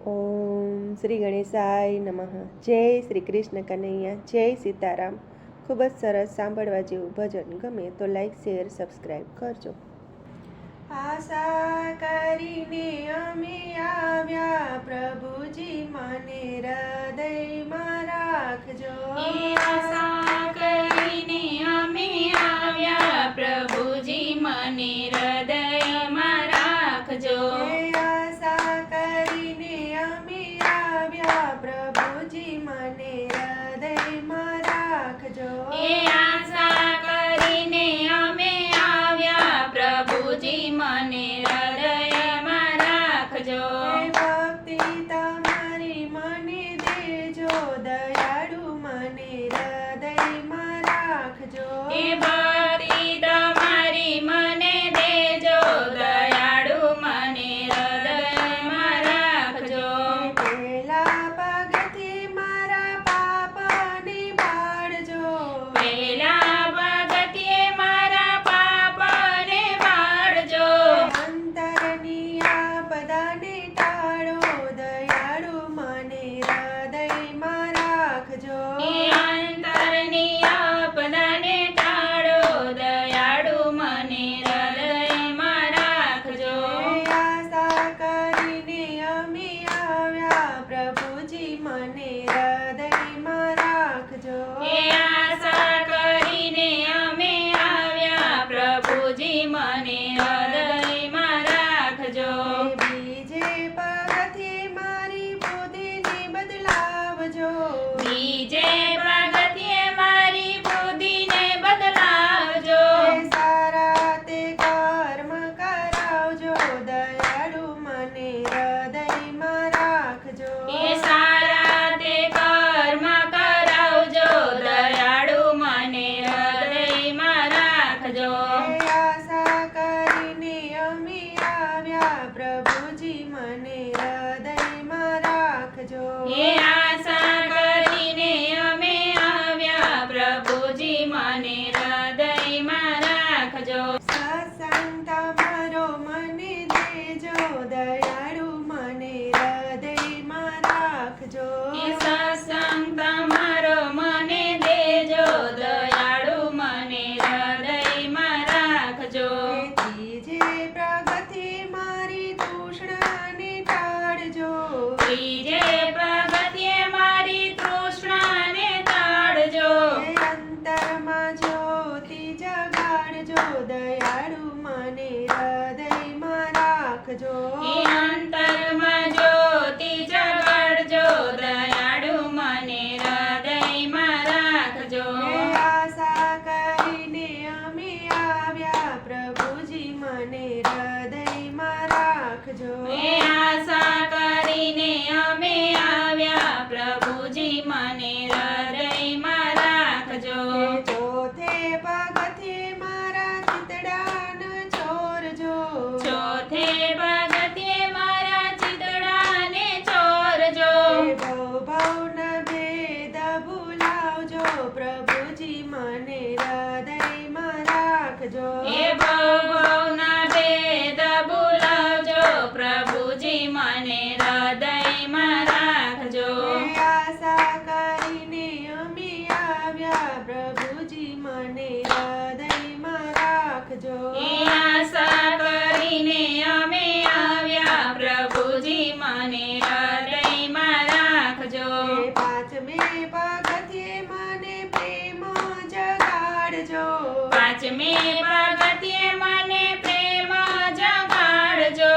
ઓમ શ્રી ગણેશાય નમઃ. જય શ્રી કૃષ્ણ કનૈયા, જય સીતારામ. ખૂબ જ સરસ, સાંભળવા જેવું ભજન. ગમે તો લાઈક, શેર, સબસ્ક્રાઈબ કરજો. આશા કરીને અમે આવ્યા, પ્રભુજી મને હૃદયમાં રાખજો. આશા કરીને અમે આવ્યા, પ્રભુજી મને હૃદયમાં રાખજો. આશા કરીને અમે આવ્યા, પ્રભુજી મને હૃદયમાં રાખજો. આશા કરીને અમે આવ્યા, પ્રભુજી મને હૃદયમાં રાખજો. ભક્તિ તમારી મને દેજો, દયાળુ મને હૃદયમાં રાખજો. ભક્તિ તમારી મને દેજો, દયાળુ મને હૃદયમાં રાખજો. પહેલા પગથી મારા પાપને બાળજો. પહેલા પગથિયે મારા પાપને બાળજો. અંતરની આપદાને ટાળો, દયાળુ મને હૃદયમાં રાખજો. અંતરની આપદાને ટાળો, દયાળુ મને હૃદયમાં રાખજો. આશા કરીને અમે આવ્યા, પ્રભુજી મને હૃદયમાં રાખજો. આશા કરીને અમે આવ્યા, પ્રભુજી મને હૃદયમાં રાખજો. બીજે પગથી મારી બુદ્ધિને બદલાવજો. બીજે પગથિયે મારી બુદ્ધિને બદલાવજો. સારા તે કર્મ કરાવજો, દયાળુ મને હૃદયમાં રાખજો. સારા તે કર્મ કરાવજો, દયાળુ મને હૃદયમાં રાખજો. આશા કરીને અમે આવ્યા, પ્રભુજી મને હૃદયમાં રાખજો. આશા કરીને અમે આવ્યા, પ્રભુજી મને હૃદયમાં રાખજો. સત્સંગ તમારો મને દેજો, દયાળુ મને હૃદયમાં રાખજો. સત્સંગ તમારો મને દેજો, દયાળુ મને હૃદયમાં રાખજો. ત્રીજે પ્રગતિ મારી તૃષ્ણાને ટાળજો. ત્રીજે પગથિયે મારી તૃષ્ણાને તાળજો. અંતરમાં જ્યોતિ જગાડજો, દયાળુ મને હૃદયમાં રાખજો. અંતરમાં જ્યોતિ જગાડજો, દયાળુ મને હૃદયમાં રાખજો. આશા કરીને અમે આવ્યા, પ્રભુજી મને હૃદયમાં રાખજો. આશા કરીને અમે આવ્યા, પ્રભુજી મને હૃદયમાં રાખજો. ચોથે પગથી મારા ચિતડાન ચોરજો. ચોથે પગથિયે મારા ચિતડાને ચોરજો. ભવના ભેદ ભૂલાવજો, પ્રભુજી મને હૃદયમાં રાખજો. ભવના ભેદ ભૂલાવજો, પ્રભુજી મને હૃદયમાં રાખજો. આશા કરીને અમે આવ્યા, પ્રભુજી મને હૃદયમાં રાખજો. આશા કરીને અમે આવ્યા, પ્રભુજી મને હૃદયમાં રાખજો. પાંચમે પગથિયે મને પ્રેમ જગાડજો. પાંચમે પગથિયે મને પ્રેમ જગાડજો.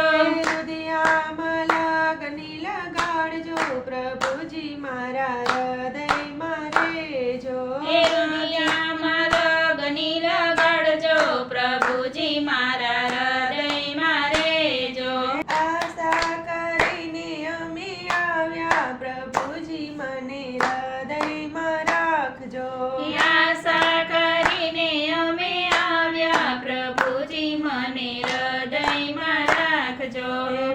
હૃદયામાં લાગણી લગાડજો, પ્રભુજી મારા હૃદયમાં રહેજો. દુનિયામાં લગની લગાડજો, પ્રભુજી મારા હૃદયમાં રહેજો. આશા કરીને અમે આવ્યા, પ્રભુજી મને હૃદયમાં રાખજો. આશા કરીને અમે આવ્યા, પ્રભુજી મને હૃદયમાં રાખજો.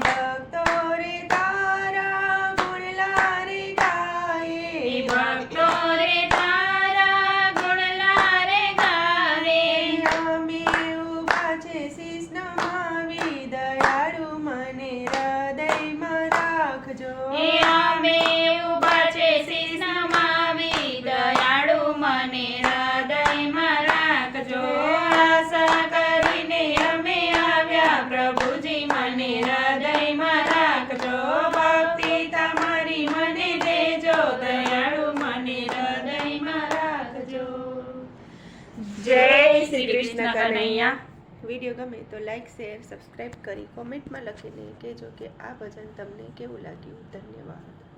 ભક્તો રે તારા ગુણ લારે ગાયે. ભક્તો રે તારા ગુણ લારે ગાવે. અમે ઊભા છે શીશ નમાવી, દયાળુ મને હૃદયમાં રાખજો. હૃદયમાં રાખજો ભક્તિ તમારી મને દેજો દયાળુ મને હૃદયમાં રાખજો. જય શ્રી કૃષ્ણ કનૈયા. વિડીયો ગમે તો લાઈક શેર સબસ્ક્રાઈબ કરી કોમેન્ટમાં લખીને કહેજો કે આ ભજન તમને કેવું લાગ્યું. ધન્યવાદ.